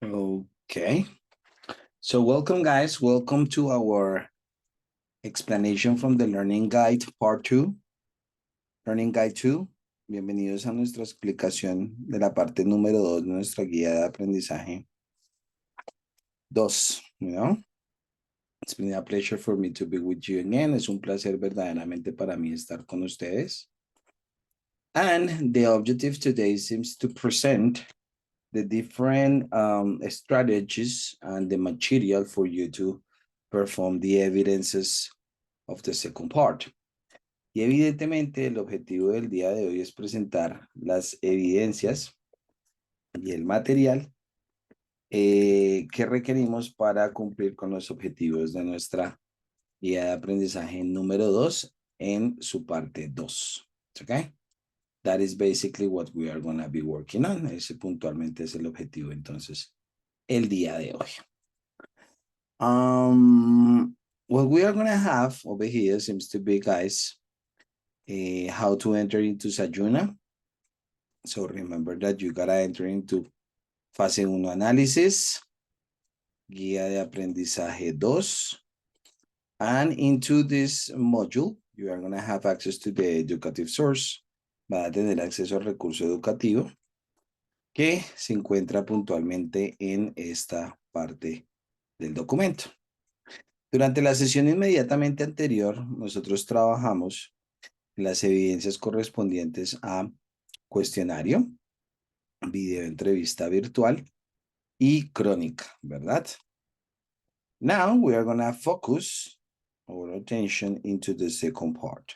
Okay. So welcome, guys. Welcome to our explanation from the Learning Guide Part 2. Learning Guide 2. Bienvenidos a nuestra explicación de la parte número 2 de nuestra guía de aprendizaje 2. It's been a pleasure for me to be with you again. Es un placer verdaderamente para mí estar con ustedes. And the objective today seems to present the different strategies and the material for you to perform the evidences of the second part. Y evidentemente el objetivo del día de hoy es presentar las evidencias y el material que requerimos para cumplir con los objetivos de nuestra guía de aprendizaje número 2 en su parte 2. ¿Ok? That is basically what we are going to be working on. Ese puntualmente es el objetivo entonces el día de hoy. What we are going to have over here seems to be, guys, how to enter into Sayuna. So remember that you gotta enter into fase 1 análisis, guía de aprendizaje 2, and into this module, you are gonna have access to the educative source. Va a tener acceso al recurso educativo que se encuentra puntualmente en esta parte del documento. Durante la sesión inmediatamente anterior, nosotros trabajamos las evidencias correspondientes a cuestionario, video entrevista virtual y crónica, ¿verdad? Now we are going to focus our attention into the second part.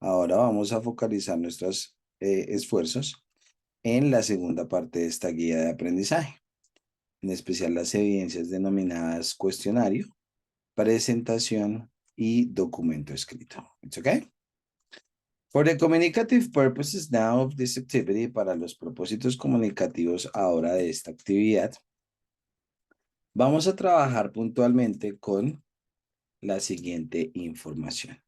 Ahora vamos a focalizar nuestros esfuerzos en la segunda parte de esta guía de aprendizaje, en especial las evidencias denominadas cuestionario, presentación y documento escrito. It's okay? For the communicative purposes now of this activity, para los propósitos comunicativos ahora de esta actividad, vamos a trabajar puntualmente con la siguiente información.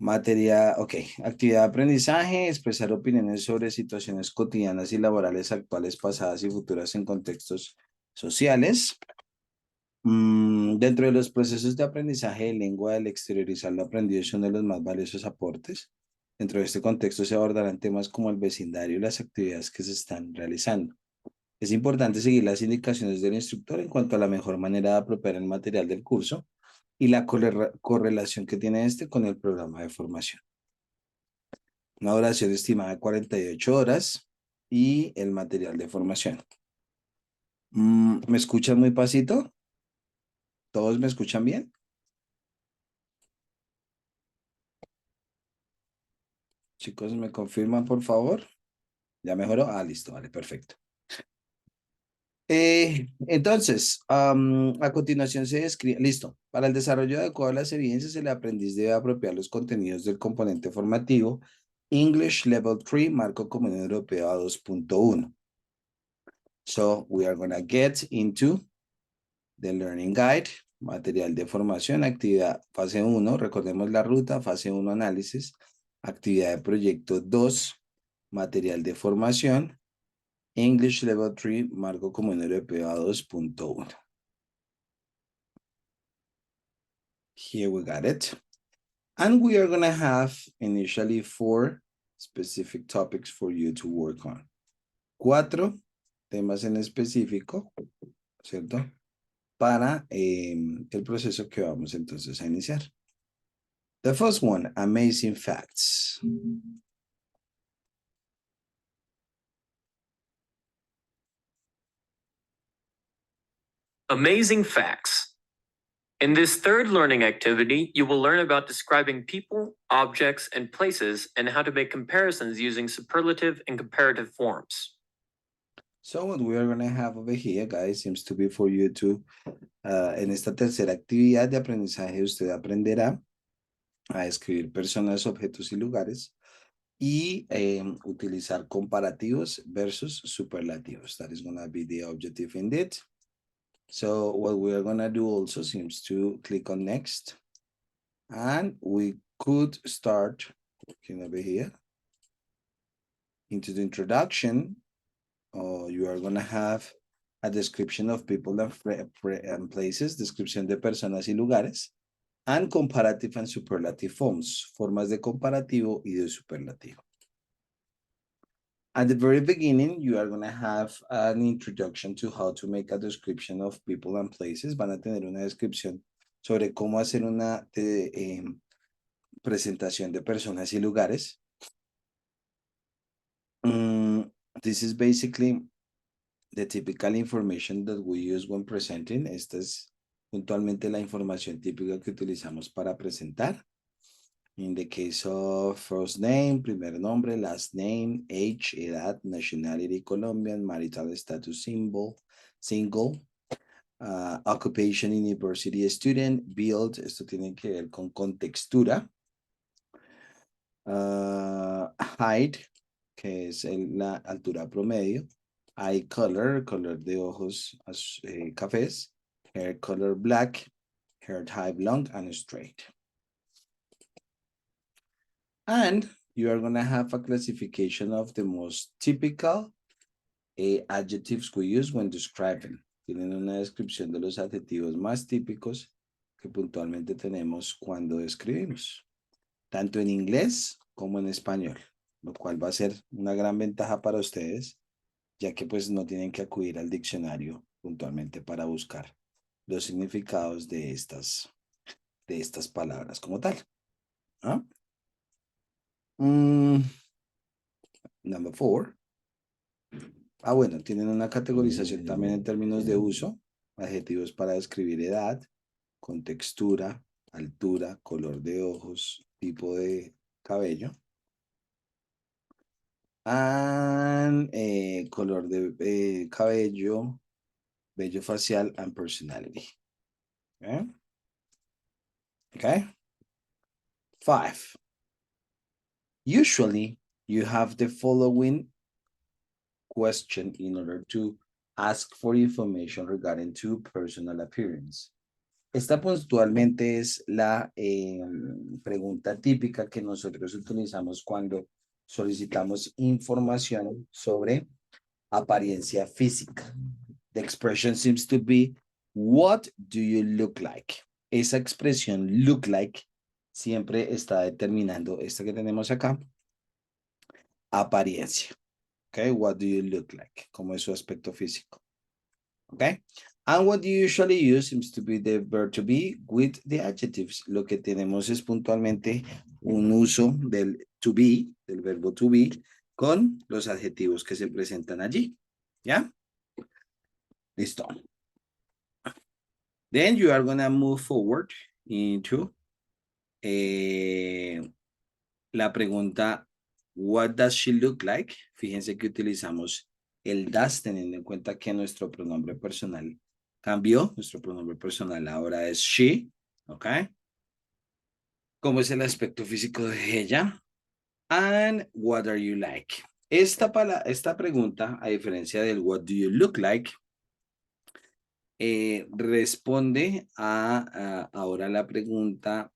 Actividad de aprendizaje, expresar opiniones sobre situaciones cotidianas y laborales actuales, pasadas y futuras en contextos sociales. Dentro de los procesos de aprendizaje de lengua, el exteriorizar lo aprendido es uno de los más valiosos aportes. Dentro de este contexto se abordarán temas como el vecindario y las actividades que se están realizando. Es importante seguir las indicaciones del instructor en cuanto a la mejor manera de apropiar el material del curso y la correlación que tiene este con el programa de formación. Una duración estimada de 48 horas y el material de formación. ¿Me escuchan muy pasito? ¿Todos me escuchan bien? Chicos, ¿me confirman, por favor? ¿Ya mejoró? Ah, listo, vale, perfecto. Entonces, a continuación se describe, listo, para el desarrollo adecuado de las evidencias, el aprendiz debe apropiar los contenidos del componente formativo English Level 3, Marco Común Europeo a 2.1. So, we are going to get into the Learning Guide, material de formación, actividad fase 1, recordemos la ruta, fase 1 análisis, actividad de proyecto 2, material de formación, English Level 3, Marco Común Europeo a 2.1. Here we got it. And we are going to have initially 4 specific topics for you to work on. 4 temas en específico, ¿cierto? Para el proceso que vamos entonces a iniciar. The first one, amazing facts. Amazing facts. In this third learning activity, you will learn about describing people, objects, and places, and how to make comparisons using superlative and comparative forms. So what we are going to have over here, guys, seems to be for you to, en esta tercera actividad de aprendizaje, usted aprenderá a escribir personas, objetos y lugares y utilizar comparativos versus superlativos. That is going to be the objective indeed. So what we are going to do also seems to click on next. And we could start looking over here into the introduction. You are going to have a description of people and places, descripción de personas y lugares, and comparative and superlative forms, formas de comparativo y de superlativo. At the very beginning, you are going to have an introduction to how to make a description of people and places. Van a tener una descripción sobre cómo hacer una presentación de personas y lugares. This is basically the typical information that we use when presenting. Esta es puntualmente la información típica que utilizamos para presentar. In the case of first name, primer nombre, last name, age, edad, nationality, Colombian, marital status, single, occupation, university student, build, esto tiene que ver con contextura. Height, que es la altura promedio. Eye color, color de ojos cafés. Hair color black. Hair type long and straight. And you are going to have a classification of the most typical adjectives we use when describing. Tienen una descripción de los adjetivos más típicos que puntualmente tenemos cuando describimos, tanto en inglés como en español, lo cual va a ser una gran ventaja para ustedes, ya que pues no tienen que acudir al diccionario puntualmente para buscar los significados de estas palabras como tal. ¿Ah? Number 4. Bueno, tienen una categorización también en términos de uso, adjetivos para describir edad, contextura, altura, color de ojos, tipo de cabello, and color de cabello, vello facial, and personality. Okay. 5. Usually, you have the following question in order to ask for information regarding to personal appearance. Esta puntualmente es la pregunta típica que nosotros utilizamos cuando solicitamos información sobre apariencia física. The expression seems to be, what do you look like? Esa expresión look like siempre está determinando esta que tenemos acá, apariencia. Okay, what do you look like? ¿Cómo es su aspecto físico? Okay, and what you usually use seems to be the verb to be with the adjectives. Lo que tenemos es puntualmente un uso del to be, del verbo to be, con los adjetivos que se presentan allí. ¿Ya? Listo. Then you are going to move forward into la pregunta, what does she look like? Fíjense que utilizamos el does teniendo en cuenta que nuestro pronombre personal cambió. Nuestro pronombre personal ahora es she. ¿Ok? ¿Cómo es el aspecto físico de ella? And what are you like? Esta pregunta, a diferencia del what do you look like, responde a ahora la pregunta,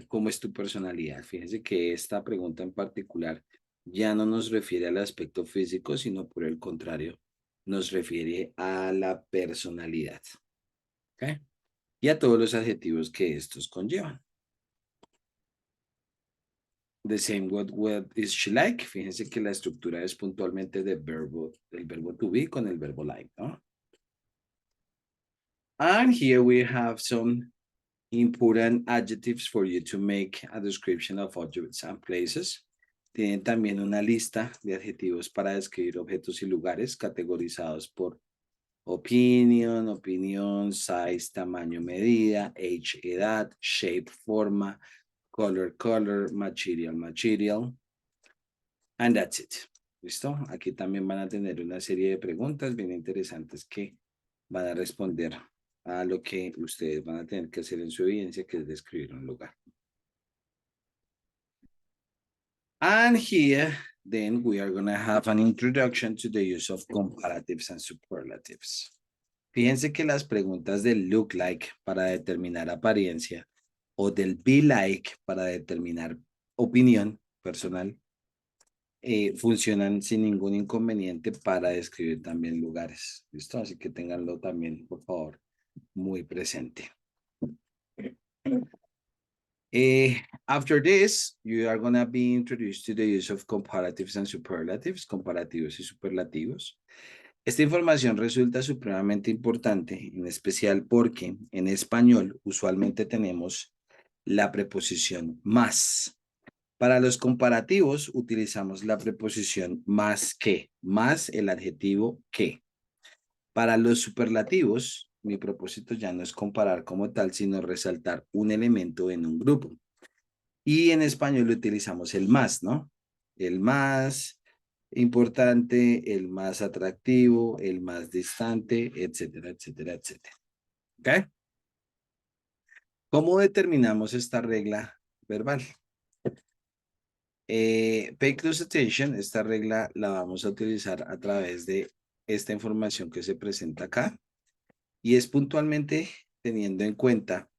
¿cómo es tu personalidad? Fíjense que esta pregunta en particular ya no nos refiere al aspecto físico, sino por el contrario, nos refiere a la personalidad. ¿Ok? Y a todos los adjetivos que estos conllevan. The same, what is she like? Fíjense que la estructura es puntualmente del verbo to be con el verbo like, ¿no? And here we have some important adjectives for you to make a description of objects and places. Tienen también una lista de adjetivos para describir objetos y lugares categorizados por opinion, size, tamaño, medida, age, edad, shape, forma, color, material. And that's it. ¿Listo? Aquí también van a tener una serie de preguntas bien interesantes que van a responder a lo que ustedes van a tener que hacer en su evidencia, que es describir un lugar. And here, then we are going to have an introduction to the use of comparatives and superlatives. Fíjense que las preguntas del look like para determinar apariencia o del be like para determinar opinión personal funcionan sin ningún inconveniente para describir también lugares. ¿Listo? Así que ténganlo también, por favor, muy presente. After this, you are going to be introduced to the use of comparatives and superlatives, comparativos y superlativos. Esta información resulta supremamente importante, en especial porque en español usualmente tenemos la preposición más. Para los comparativos utilizamos la preposición más que, más el adjetivo que. Para los superlativos, mi propósito ya no es comparar como tal, sino resaltar un elemento en un grupo. Y en español utilizamos el más, ¿no? El más importante, el más atractivo, el más distante, etcétera, etcétera, etcétera. ¿Ok? ¿Cómo determinamos esta regla verbal? Pay close attention. Esta regla la vamos a utilizar a través de esta información que se presenta acá. Y es puntualmente teniendo en cuenta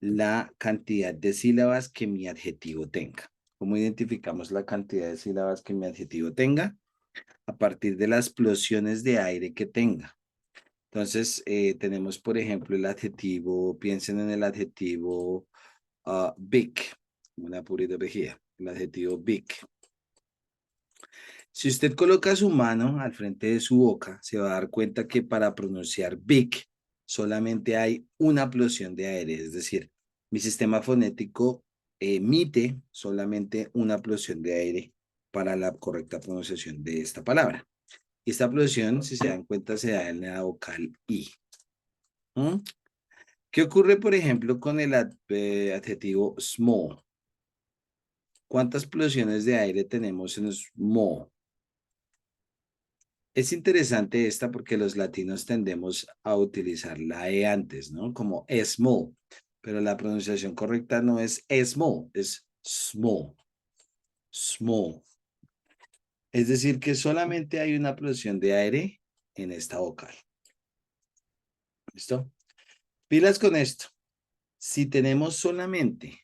la cantidad de sílabas que mi adjetivo tenga. ¿Cómo identificamos la cantidad de sílabas que mi adjetivo tenga? A partir de las explosiones de aire que tenga. Entonces, tenemos, por ejemplo, el adjetivo, piensen en el adjetivo big, una purita vejía, el adjetivo big. Si usted coloca su mano al frente de su boca, se va a dar cuenta que para pronunciar big solamente hay una explosión de aire, es decir, mi sistema fonético emite solamente una explosión de aire para la correcta pronunciación de esta palabra. Esta explosión, si se dan cuenta, se da en la vocal I. ¿Mm? ¿Qué ocurre, por ejemplo, con el adjetivo small? ¿Cuántas explosiones de aire tenemos en small? Es interesante esta porque los latinos tendemos a utilizar la E antes, ¿no? Como small, pero la pronunciación correcta no es small, es small, small. Es decir, que solamente hay una explosión de aire en esta vocal. ¿Listo? Pilas con esto. Si tenemos solamente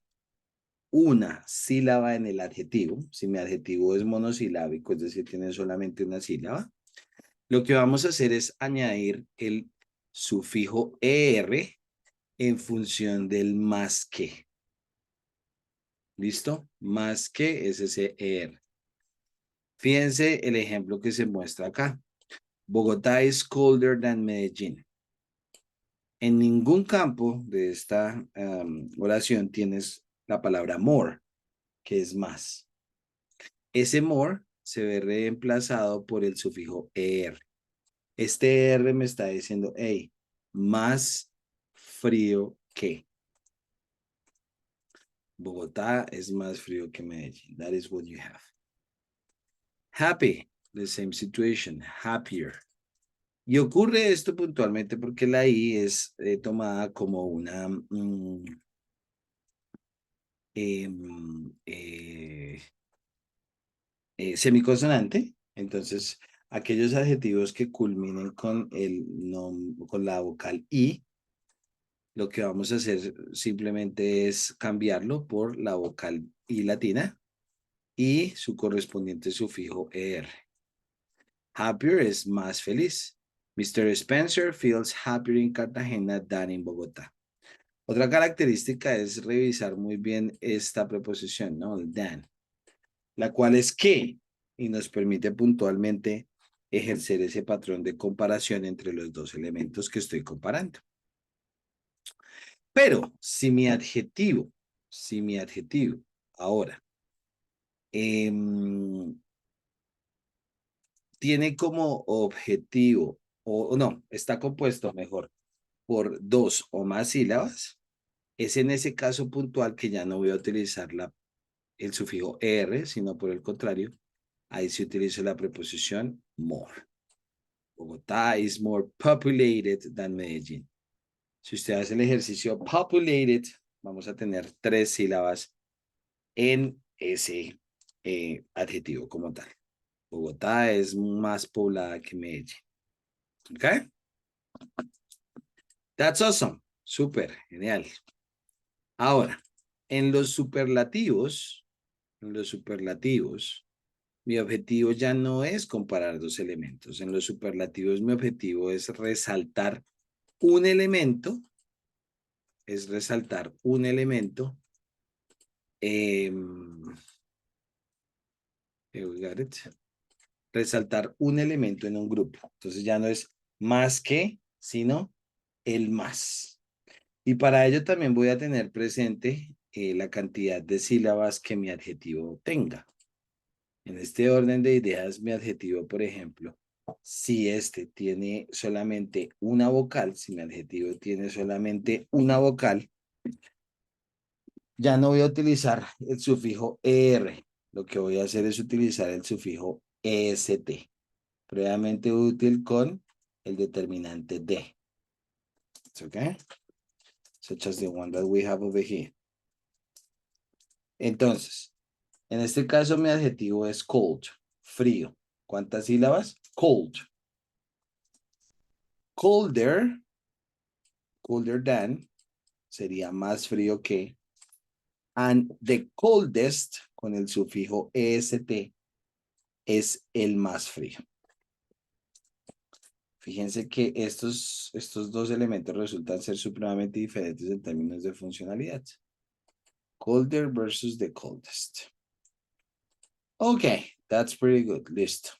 una sílaba en el adjetivo, si mi adjetivo es monosilábico, es decir, tiene solamente una sílaba, lo que vamos a hacer es añadir el sufijo er en función del más que. ¿Listo? Más que es ese er. Fíjense el ejemplo que se muestra acá. Bogotá is colder than Medellín. En ningún campo de esta oración tienes la palabra more, que es más. Ese more se ve reemplazado por el sufijo er. Este er me está diciendo, hey, más frío que. Bogotá es más frío que Medellín. That is what you have. Happy, the same situation, happier. Y ocurre esto puntualmente porque la I es tomada como una semiconsonante. Entonces, aquellos adjetivos que culminen con, con la vocal I, lo que vamos a hacer simplemente es cambiarlo por la vocal I latina y su correspondiente sufijo er. Happier es más feliz. Mr. Spencer feels happier in Cartagena than in Bogotá. Otra característica es revisar muy bien esta preposición, ¿no? El than, la cual es que y nos permite puntualmente ejercer ese patrón de comparación entre los dos elementos que estoy comparando. Pero si mi adjetivo ahora tiene como objetivo, o no, está compuesto mejor por dos o más sílabas, es en ese caso puntual que ya no voy a utilizar el sufijo er, sino por el contrario, ahí se utiliza la preposición more. Bogotá is more populated than Medellín. Si usted hace el ejercicio populated, vamos a tener 3 sílabas en ese adjetivo como tal. Bogotá es más poblada que Medellín. ¿Ok? That's awesome. Súper, genial. Ahora, en los superlativos, mi objetivo ya no es comparar dos elementos. En los superlativos mi objetivo es resaltar un elemento. Here we got it. Resaltar un elemento en un grupo. Entonces ya no es más que, sino el más. Y para ello también voy a tener presente la cantidad de sílabas que mi adjetivo tenga. En este orden de ideas, mi adjetivo, por ejemplo, si este tiene solamente una vocal, si mi adjetivo tiene solamente una vocal, ya no voy a utilizar el sufijo ER. Lo que voy a hacer es utilizar el sufijo EST, previamente útil con el determinante de. Okay? Such as the one that we have over here. Entonces, en este caso mi adjetivo es cold, frío. ¿Cuántas sílabas? Cold. Colder, colder than, sería más frío que. And the coldest, con el sufijo est, es el más frío. Fíjense que estos dos elementos resultan ser supremamente diferentes en términos de funcionalidad. Colder versus the coldest. Okay, that's pretty good. Listo.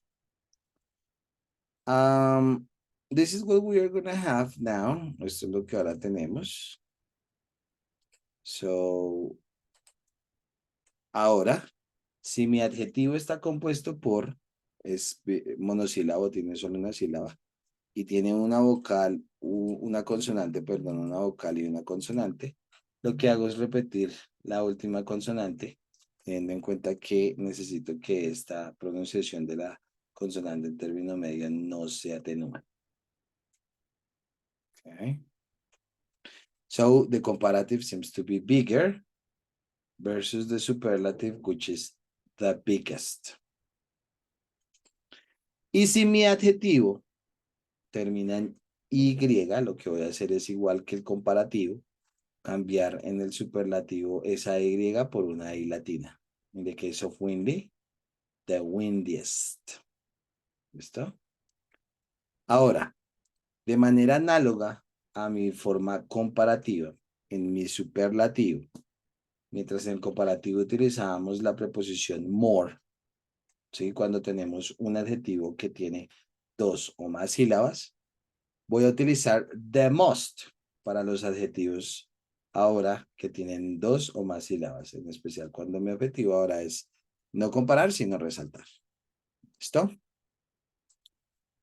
This is what we are going to have now. Esto es lo que ahora tenemos. So, ahora, si mi adjetivo está compuesto por, es monosílabo, tiene solo una sílaba, y tiene una vocal, una consonante, perdón, una vocal y una consonante, lo que hago es repetir la última consonante, teniendo en cuenta que necesito que esta pronunciación de la consonante en término medio no se atenúe. Okay. So the comparative seems to be bigger versus the superlative, which is the biggest. Y si mi adjetivo termina en Y, lo que voy a hacer es igual que el comparativo, cambiar en el superlativo esa Y por una I latina. In the case of windy, the windiest. ¿Listo? Ahora, de manera análoga a mi forma comparativa, en mi superlativo, mientras en el comparativo utilizábamos la preposición more, ¿sí? Cuando tenemos un adjetivo que tiene dos o más sílabas, voy a utilizar the most para los adjetivos ahora que tienen dos o más sílabas, en especial cuando mi objetivo ahora es no comparar, sino resaltar. ¿Listo?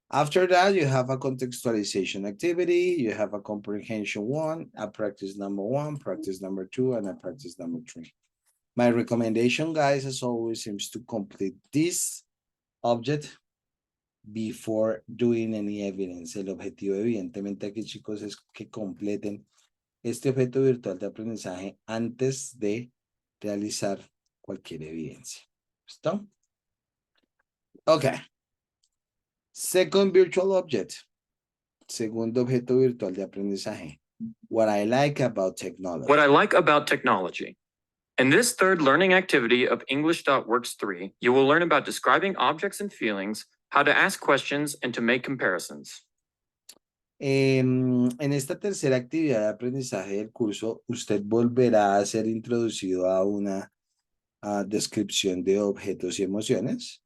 After that, you have a contextualization activity, you have a comprehension one, a practice number one, practice number two, and a practice number three. My recommendation, guys, as always, seems to complete this object before doing any evidence. El objetivo, evidentemente, aquí, chicos, es que completen este objeto virtual de aprendizaje antes de realizar cualquier evidencia. ¿Listo? Okay. Second virtual object. Segundo objeto virtual de aprendizaje. What I like about technology. What I like about technology. In this third learning activity of English.works 3, you will learn about describing objects and feelings, how to ask questions, and to make comparisons. En esta tercera actividad de aprendizaje del curso, usted volverá a ser introducido a una descripción de objetos y emociones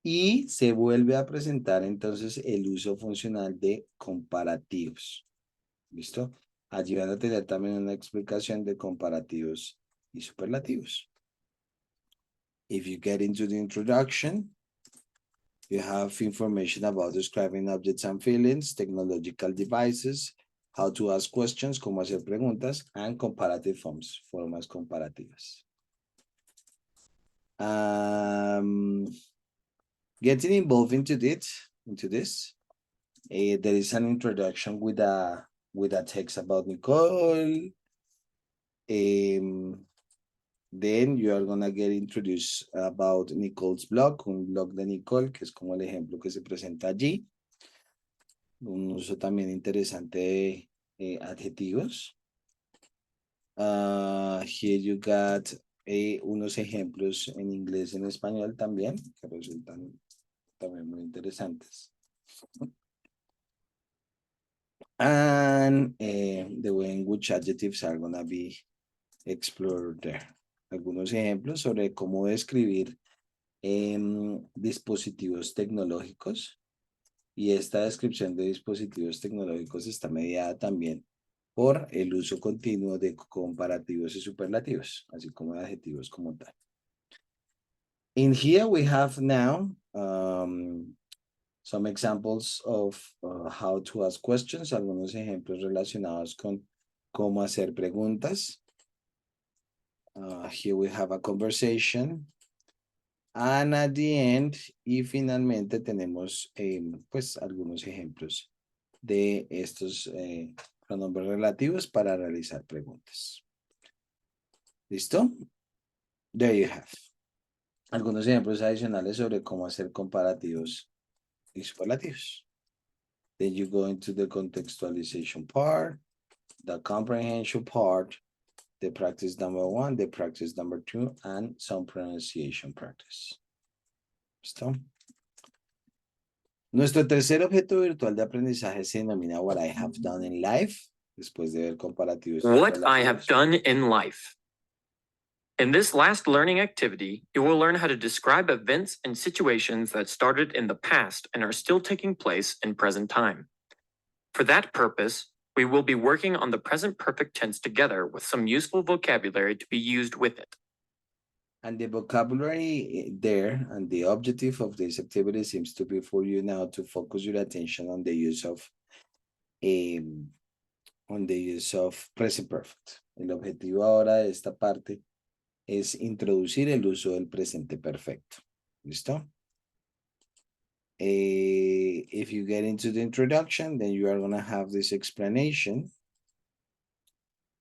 y se vuelve a presentar entonces el uso funcional de comparativos. ¿Listo? Allí van a tener también una explicación de comparativos y superlativos. If you get into the introduction, you have information about describing objects and feelings, technological devices, how to ask questions, cómo hacer preguntas, and comparative forms, formas comparativas. Getting involved into this, there is an introduction with a text about Nicole. Then you are gonna get introduced about Nicole's blog, un blog de Nicole, que es como el ejemplo que se presenta allí. Un uso también interesante de adjetivos. Here you got unos ejemplos en inglés y en español también, que resultan también muy interesantes. And the way in which adjectives are going to be explored there. Algunos ejemplos sobre cómo describir dispositivos tecnológicos. Y esta descripción de dispositivos tecnológicos está mediada también por el uso continuo de comparativos y superlativos, así como de adjetivos como tal. In here we have now some examples of how to ask questions, algunos ejemplos relacionados con cómo hacer preguntas. Here we have a conversation. And at the end, y finalmente tenemos pues algunos ejemplos de estos pronombres relativos para realizar preguntas. ¿Listo? There you have. Algunos ejemplos adicionales sobre cómo hacer comparativos y superlativos. Then you go into the contextualization part, the comprehension part, the practice number 1, the practice number 2, and some pronunciation practice. ¿Listo? Nuestro tercer objeto virtual de aprendizaje se denomina What I Have Done in Life, después de ver comparativos. What I have done in life. In this last learning activity, you will learn how to describe events and situations that started in the past and are still taking place in present time. For that purpose, we will be working on the present perfect tense together with some useful vocabulary to be used with it. And the vocabulary there and the objective of this activity seems to be for you now to focus your attention on the use of present perfect. El objetivo ahora de esta parte es introducir el uso del presente perfecto. ¿Listo? If you get into the introduction, then you are going to have this explanation.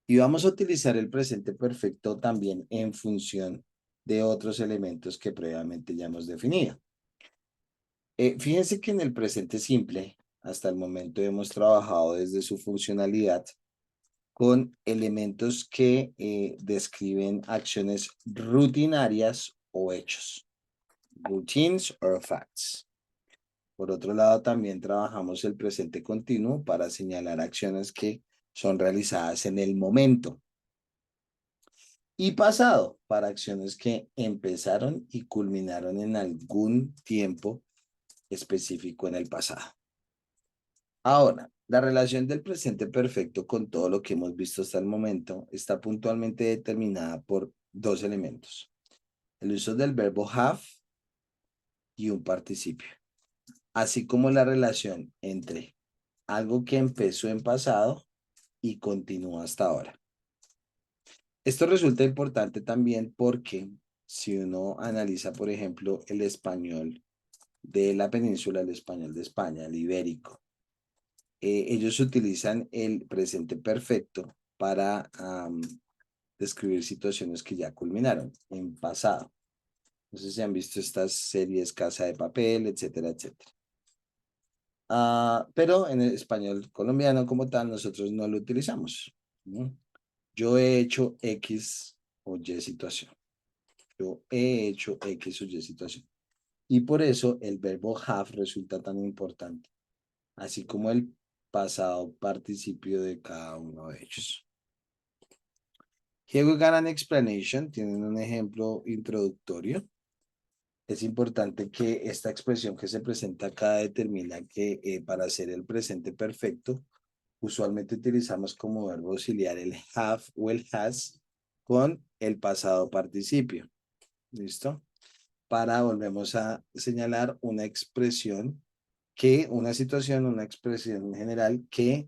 Y vamos a utilizar el presente perfecto también en función de otros elementos que previamente ya hemos definido. Fíjense que en el presente simple, hasta el momento hemos trabajado desde su funcionalidad con elementos que describen acciones rutinarias o hechos. Routines or facts. Por otro lado, también trabajamos el presente continuo para señalar acciones que son realizadas en el momento. Y pasado, para acciones que empezaron y culminaron en algún tiempo específico en el pasado. Ahora, la relación del presente perfecto con todo lo que hemos visto hasta el momento está puntualmente determinada por dos elementos. El uso del verbo have y un participio. Así como la relación entre algo que empezó en pasado y continúa hasta ahora. Esto resulta importante también porque si uno analiza, por ejemplo, el español de la península, el español de España, el ibérico, ellos utilizan el presente perfecto para describir situaciones que ya culminaron en pasado. No sé si han visto estas series Casa de Papel, etcétera, etcétera. Pero en el español colombiano como tal, nosotros no lo utilizamos. Yo he hecho X o Y situación. Yo he hecho X o Y situación. Y por eso el verbo have resulta tan importante, así como el pasado participio de cada uno de ellos. Here we got an explanation. Tienen un ejemplo introductorio. Es importante que esta expresión que se presenta acá determina que para hacer el presente perfecto, usualmente utilizamos como verbo auxiliar el have o el has con el pasado participio. ¿Listo? Para volvemos a señalar una expresión una situación, una expresión general que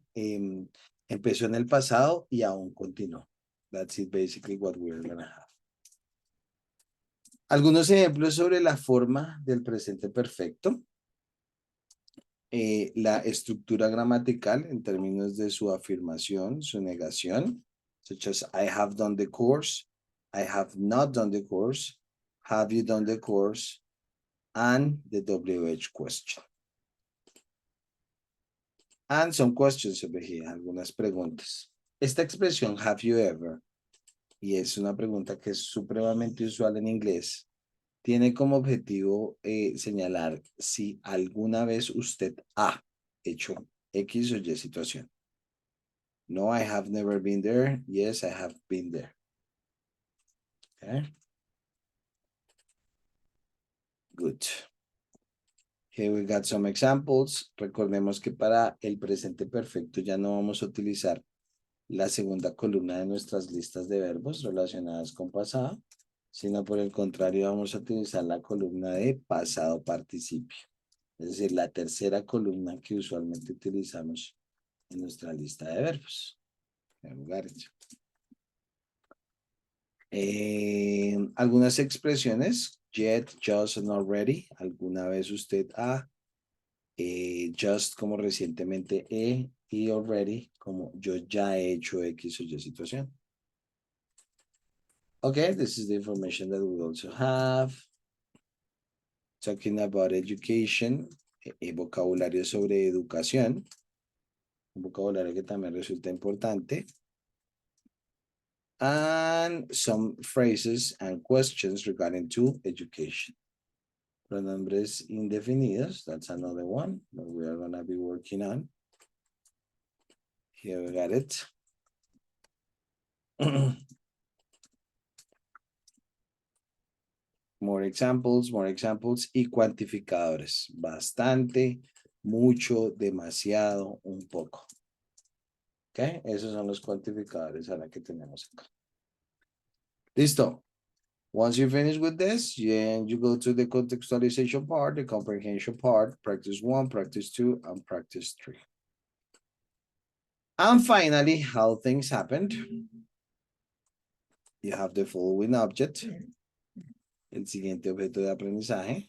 empezó en el pasado y aún continuó. That's it, basically what we're gonna have. Algunos ejemplos sobre la forma del presente perfecto. La estructura gramatical en términos de su afirmación, su negación, such as I have done the course, I have not done the course, have you done the course, and the WH question. And some questions over here, algunas preguntas. Esta expresión, have you ever, y es una pregunta que es supremamente usual en inglés, tiene como objetivo señalar si alguna vez usted ha hecho X o Y situación. No, I have never been there. Yes, I have been there. Okay. Good. Here we got some examples. Recordemos que para el presente perfecto ya no vamos a utilizar la segunda columna de nuestras listas de verbos relacionadas con pasado, sino por el contrario vamos a utilizar la columna de pasado participio. Es decir, la tercera columna que usualmente utilizamos en nuestra lista de verbos. Algunas expresiones, yet, just, and already. ¿Alguna vez usted ha? Just como recientemente he y already como yo ya he hecho X o Y situación. Okay, this is the information that we also have. Talking about education, vocabulario sobre educación, un vocabulario que también resulta importante. And some phrases and questions regarding to education. Pronombres indefinidos, that's another one that we are going to be working on. Here we got it. More examples y cuantificadores. Bastante, mucho, demasiado, un poco. ¿Ok? Esos son los cuantificadores ahora que tenemos acá. Listo. Once you finish with this, then you go to the contextualization part, the comprehension part, practice 1, practice 2, and practice 3. And finally, how things happened. You have the following object. El siguiente objeto de aprendizaje.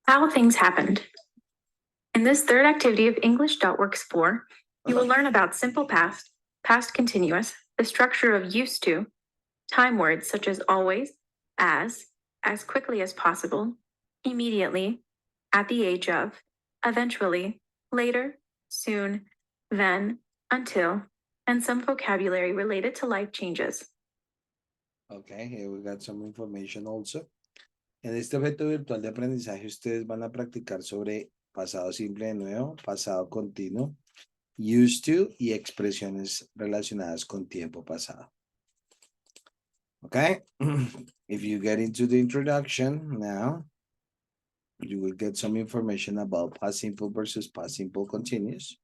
How things happened. In this third activity of English.Works 4, you will learn about simple past, past continuous, the structure of used to, time words such as always, as quickly as possible, immediately, at the age of, eventually, later, soon, then, until, and some vocabulary related to life changes. Okay, here we got some information also. En este objeto virtual de aprendizaje, ustedes van a practicar sobre pasado simple de nuevo, pasado continuo, used to y expresiones relacionadas con tiempo pasado. Okay, if you get into the introduction now, you will get some information about past simple versus past simple continuous.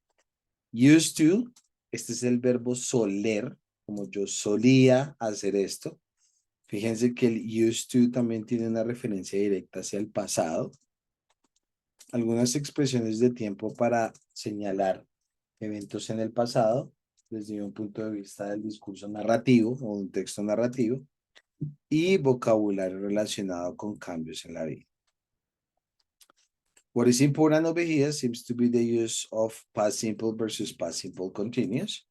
Used to, este es el verbo soler, como yo solía hacer esto. Fíjense que el used to también tiene una referencia directa hacia el pasado. Algunas expresiones de tiempo para señalar eventos en el pasado desde un punto de vista del discurso narrativo o un texto narrativo y vocabulario relacionado con cambios en la vida. What is important over here seems to be the use of past simple versus past simple continuous.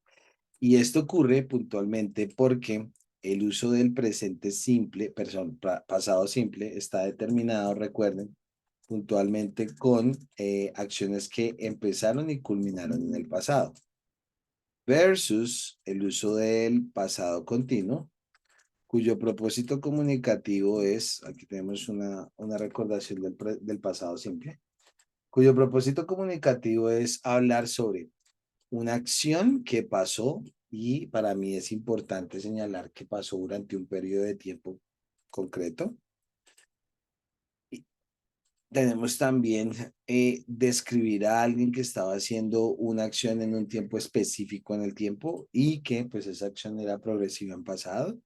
Y esto ocurre puntualmente porque el uso del presente simple, pasado simple, está determinado, recuerden, puntualmente con acciones que empezaron y culminaron en el pasado. Versus el uso del pasado continuo, cuyo propósito comunicativo es, aquí tenemos una recordación del pasado simple, cuyo propósito comunicativo es hablar sobre una acción que pasó y para mí es importante señalar que pasó durante un periodo de tiempo concreto. Y tenemos también describir a alguien que estaba haciendo una acción en un tiempo específico en el tiempo y que pues esa acción era progresiva en pasado.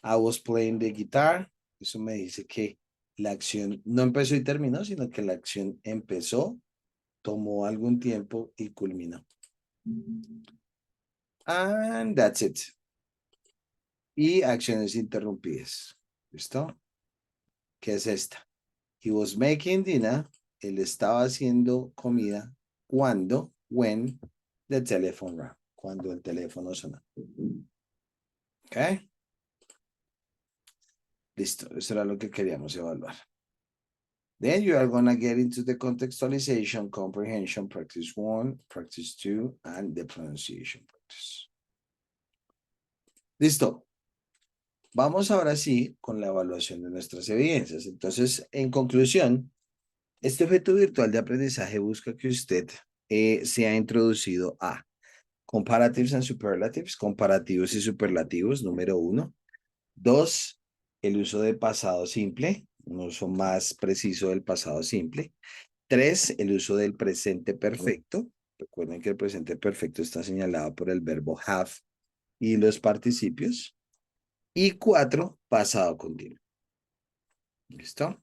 I was playing the guitar. Eso me dice que la acción no empezó y terminó, sino que la acción empezó, tomó algún tiempo y culminó. And that's it. Y acciones interrumpidas. ¿Listo? ¿Qué es esta? He was making dinner. Él estaba haciendo comida. Cuando, when the telephone rang. Cuando el teléfono sonó. ¿Ok? Listo. Eso era lo que queríamos evaluar. Then you are gonna get into the contextualization, comprehension, practice 1, practice 2, and the pronunciation practice. Listo. Vamos ahora sí con la evaluación de nuestras evidencias. Entonces, en conclusión, este objeto virtual de aprendizaje busca que usted sea introducido a comparatives and superlatives, comparativos y superlativos, número 1. 2, el uso de pasado simple, un uso más preciso del pasado simple. 3, el uso del presente perfecto. Recuerden que el presente perfecto está señalado por el verbo have y los participios. Y 4, pasado continuo. ¿Listo?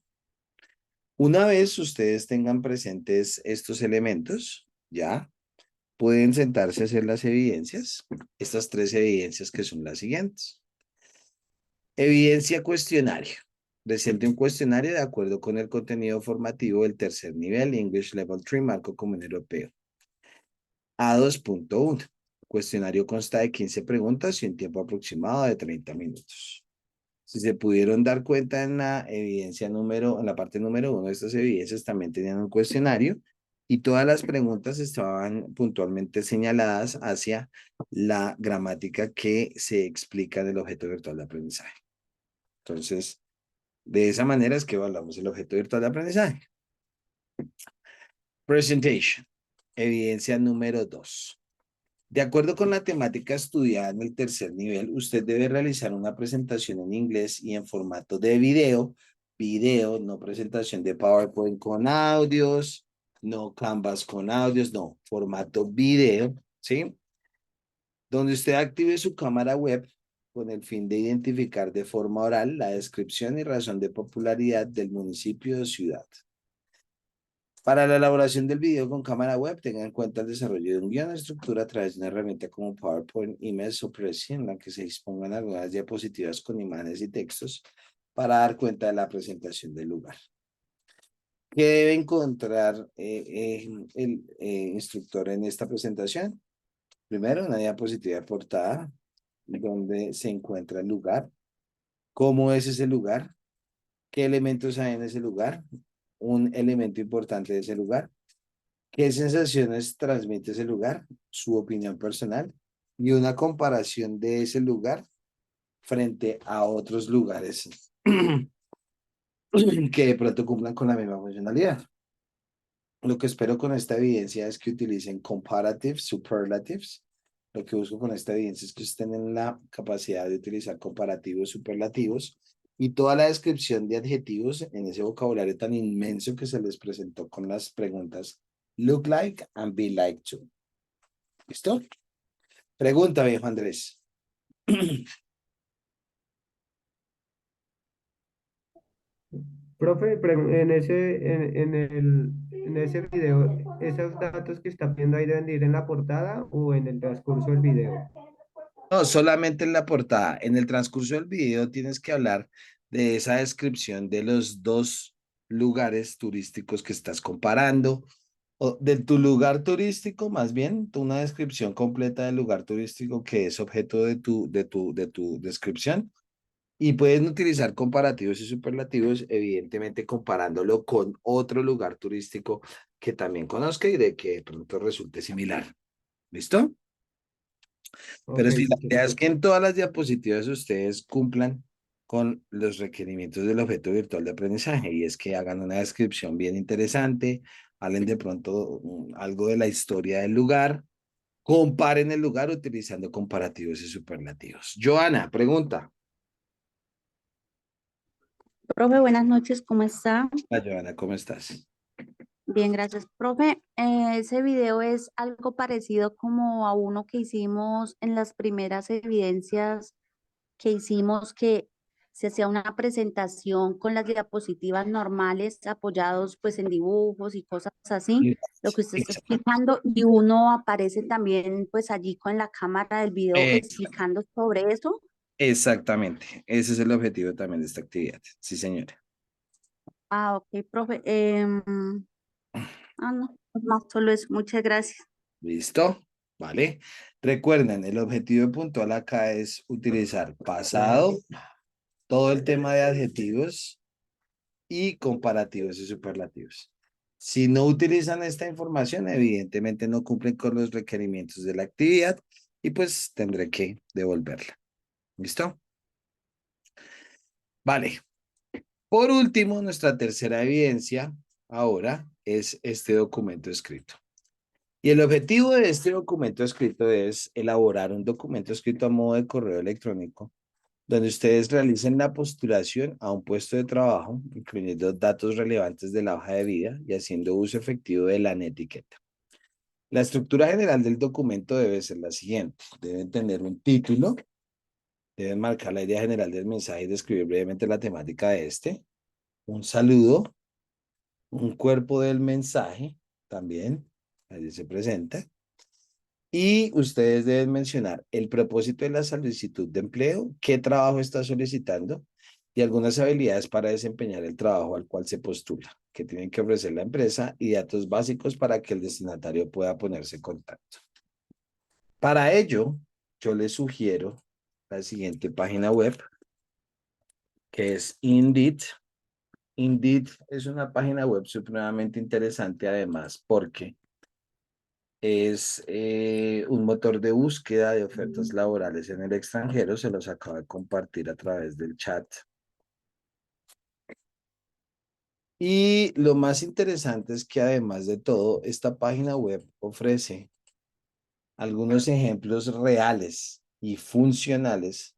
Una vez ustedes tengan presentes estos elementos, ya pueden sentarse a hacer las evidencias. Estas 3 evidencias que son las siguientes. Evidencia cuestionario. Presente un cuestionario de acuerdo con el contenido formativo del tercer nivel, English Level 3, Marco Común Europeo. A2.1. Cuestionario consta de 15 preguntas y un tiempo aproximado de 30 minutos. Si se pudieron dar cuenta en la evidencia en la parte número 1 de estas evidencias también tenían un cuestionario y todas las preguntas estaban puntualmente señaladas hacia la gramática que se explica en el objeto virtual de aprendizaje. Entonces, de esa manera es que evaluamos el objeto virtual de aprendizaje. Presentation. Evidencia número 2. De acuerdo con la temática estudiada en el tercer nivel, usted debe realizar una presentación en inglés y en formato de video. Video, no presentación de PowerPoint con audios, no Canvas con audios, no, formato video, ¿sí? Donde usted active su cámara web con el fin de identificar de forma oral la descripción y razón de popularidad del municipio o ciudad. Para la elaboración del video con cámara web, tenga en cuenta el desarrollo de un guión de estructura a través de una herramienta como PowerPoint Image o Prezi, en la que se dispongan algunas diapositivas con imágenes y textos para dar cuenta de la presentación del lugar. ¿Qué debe encontrar el instructor en esta presentación? Primero, una diapositiva de portada, donde se encuentra el lugar, cómo es ese lugar, qué elementos hay en ese lugar, un elemento importante de ese lugar, qué sensaciones transmite ese lugar, su opinión personal y una comparación de ese lugar frente a otros lugares que de pronto cumplan con la misma funcionalidad. Lo que espero con esta evidencia es que utilicen comparatives, superlatives. Lo que busco con esta evidencia es que ustedes tengan la capacidad de utilizar comparativos, superlativos y toda la descripción de adjetivos en ese vocabulario tan inmenso que se les presentó con las preguntas look like and be like to. ¿Listo? Pregunta, viejo Andrés. Profe, en ese video, ¿esos datos que está viendo ahí deben de ir en la portada o en el transcurso del video? No, solamente en la portada. En el transcurso del video tienes que hablar de esa descripción de los 2 lugares turísticos que estás comparando, o de tu lugar turístico, más bien, una descripción completa del lugar turístico que es objeto de tu descripción. Y pueden utilizar comparativos y superlativos, evidentemente comparándolo con otro lugar turístico que también conozca y de que de pronto resulte similar. ¿Listo? Ok, Pero sí, la listo. idea es que en todas las diapositivas ustedes cumplan con los requerimientos del objeto virtual de aprendizaje y es que hagan una descripción bien interesante, hablen de pronto algo de la historia del lugar, comparen el lugar utilizando comparativos y superlativos. Joana, pregunta. Profe, buenas noches, ¿cómo está? Hola, Joana, ¿cómo estás? Bien, gracias. Profe, ese video es algo parecido como a uno que hicimos en las primeras evidencias que hicimos, que se hacía una presentación con las diapositivas normales apoyados pues en dibujos y cosas así, lo que usted está explicando, y uno aparece también pues allí con la cámara del video explicando sobre eso. Exactamente, ese es el objetivo también de esta actividad. Sí, señora. Ah, ok, profe. No, pues más solo eso. Muchas gracias. ¿Listo? ¿Vale? Recuerden, el objetivo puntual acá es utilizar pasado, todo el tema de adjetivos y comparativos y superlativos. Si no utilizan esta información, evidentemente no cumplen con los requerimientos de la actividad y pues tendré que devolverla. ¿Listo? Vale. Por último, nuestra tercera evidencia ahora es este documento escrito. Y el objetivo de este documento escrito es elaborar un documento escrito a modo de correo electrónico donde ustedes realicen la postulación a un puesto de trabajo, incluyendo datos relevantes de la hoja de vida y haciendo uso efectivo de la netiqueta. La estructura general del documento debe ser la siguiente. Deben tener un título, deben marcar la idea general del mensaje y describir brevemente la temática de este, un saludo, un cuerpo del mensaje también, ahí se presenta, y ustedes deben mencionar el propósito de la solicitud de empleo, qué trabajo está solicitando y algunas habilidades para desempeñar el trabajo al cual se postula, que tienen que ofrecer la empresa y datos básicos para que el destinatario pueda ponerse en contacto. Para ello, yo les sugiero la siguiente página web, que es Indeed. Indeed es una página web supremamente interesante además porque es un motor de búsqueda de ofertas laborales en el extranjero. Se los acabo de compartir a través del chat. Y lo más interesante es que además de todo, esta página web ofrece algunos ejemplos reales y funcionales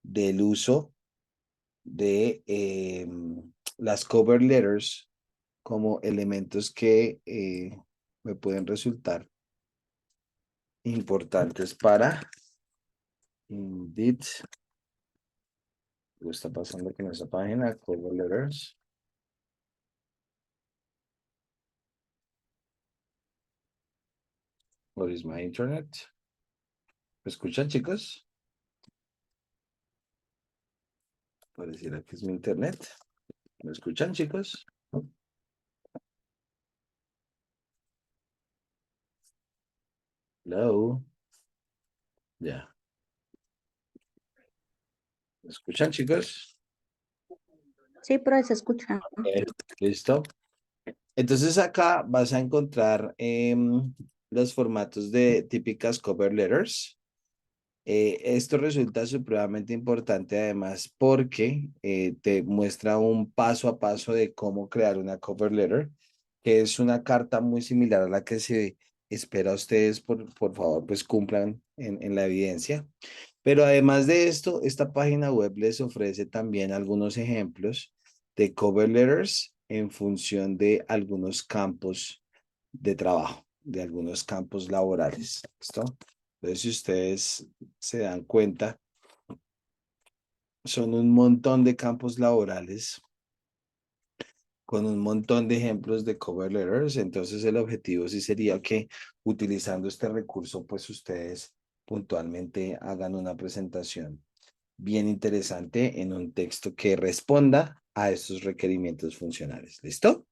del uso de las cover letters como elementos que me pueden resultar importantes para Indeed. ¿Qué está pasando con esa página? Cover letters. What is my internet? ¿Me escuchan, chicos? Pareciera que es mi internet. ¿Me escuchan, chicos? Hello. Ya. ¿Me escuchan, chicos? Sí, pero se escucha. Listo. Entonces acá vas a encontrar los formatos de típicas cover letters. Esto resulta supremamente importante además porque te muestra un paso a paso de cómo crear una cover letter, que es una carta muy similar a la que se espera a ustedes, por favor, pues cumplan en la evidencia. Pero además de esto, esta página web les ofrece también algunos ejemplos de cover letters en función de algunos campos de trabajo, de algunos campos laborales. ¿Listo? Entonces, si ustedes se dan cuenta, son un montón de campos laborales con un montón de ejemplos de cover letters. Entonces, el objetivo sí sería que utilizando este recurso, pues ustedes puntualmente hagan una presentación bien interesante en un texto que responda a estos requerimientos funcionales. ¿Listo?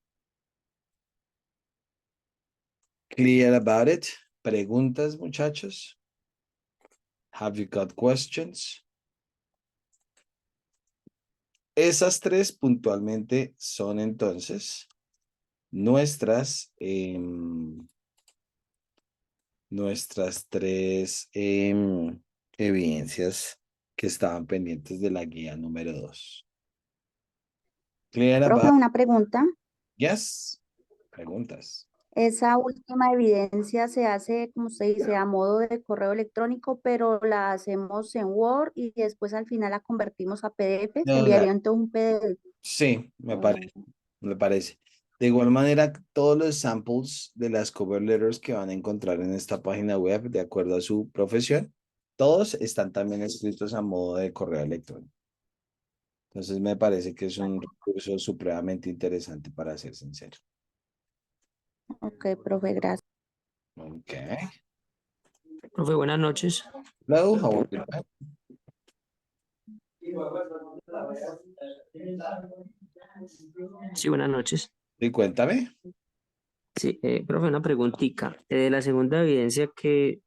Clear about it. ¿Preguntas, muchachos? Have you got questions? Esas tres puntualmente son entonces nuestras, nuestras tres evidencias que estaban pendientes de la guía número 2. Clear Profe, about? una pregunta. Yes. Preguntas. Esa última evidencia se hace, como usted dice, a modo de correo electrónico, pero la hacemos en Word y después al final la convertimos a PDF. Se No, enviaría entonces un PDF. sí, me Oh, parece, me parece. De igual manera, todos los samples de las cover letters que van a encontrar en esta página web, de acuerdo a su profesión, todos están también escritos a modo de correo electrónico. Entonces, me parece que es un recurso supremamente interesante para ser sincero. ok, profe, gracias. Okay. Profe, buenas noches. Hello, how are you? Sí, buenas noches. Sí, cuéntame. Sí, profe, una preguntita. La segunda evidencia que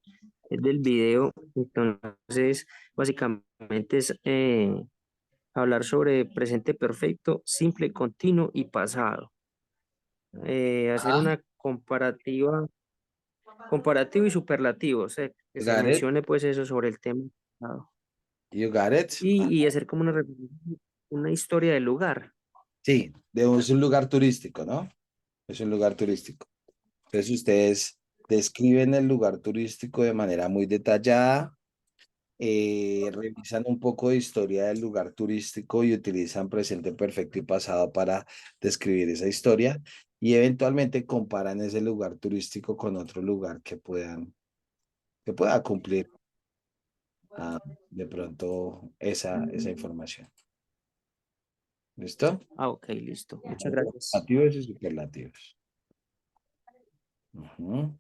es del video, entonces, básicamente es hablar sobre presente perfecto, simple, continuo y pasado. Hacer Ah, una comparativo y superlativo, o sea, que you se got it. mencione pues eso sobre el tema pasado. You got it. Y hacer como una historia del lugar. Sí, es un lugar turístico, ¿no? Es un lugar turístico. Entonces ustedes describen el lugar turístico de manera muy detallada, revisan un poco de historia del lugar turístico y utilizan presente perfecto y pasado para describir esa historia y eventualmente comparan ese lugar turístico con otro lugar que pueda cumplir de pronto esa información. ¿Listo? Ah, ok, listo. Muchas gracias. Superlativos y superlativos. Ujú.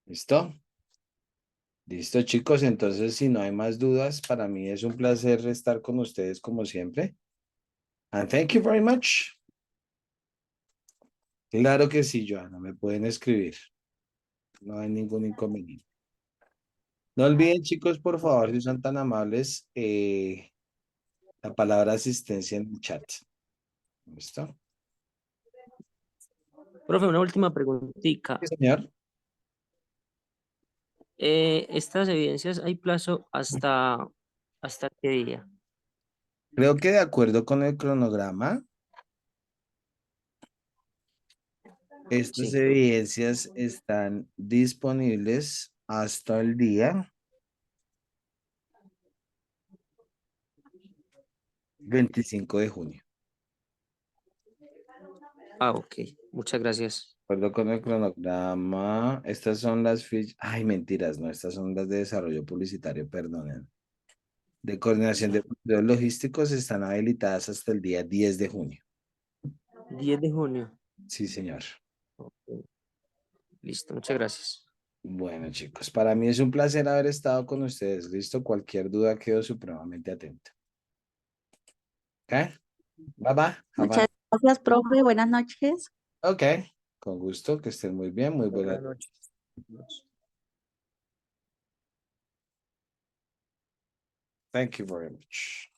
¿Listo? Listo, chicos. Entonces, si no hay más dudas, para mí es un placer estar con ustedes como siempre. And thank you very much. Claro que sí, Joana, me pueden escribir. No hay ningún inconveniente. No olviden, chicos, por favor, si son tan amables, la palabra asistencia en el chat. ¿Listo? Profe, una última preguntita. Sí, señor. Estas evidencias hay plazo hasta qué día. Creo que de acuerdo con el cronograma, estas Sí. evidencias están disponibles hasta el día 25 de junio. Ah, ok. Muchas gracias. De acuerdo con el cronograma, estas son las fichas. Ay, mentiras, no, estas son las de desarrollo publicitario, perdonen. De coordinación de procesos logísticos están habilitadas hasta el día 10 de junio. 10 de junio. Sí, señor. Ok, listo, muchas gracias. Bueno, chicos, para mí es un placer haber estado con ustedes. Listo, cualquier duda quedo supremamente atento. ¿Ok? Bye bye. Muchas gracias, profe. Buenas noches. Ok, con gusto, que estén muy bien, muy buenas. Buenas noches. Thank you very much.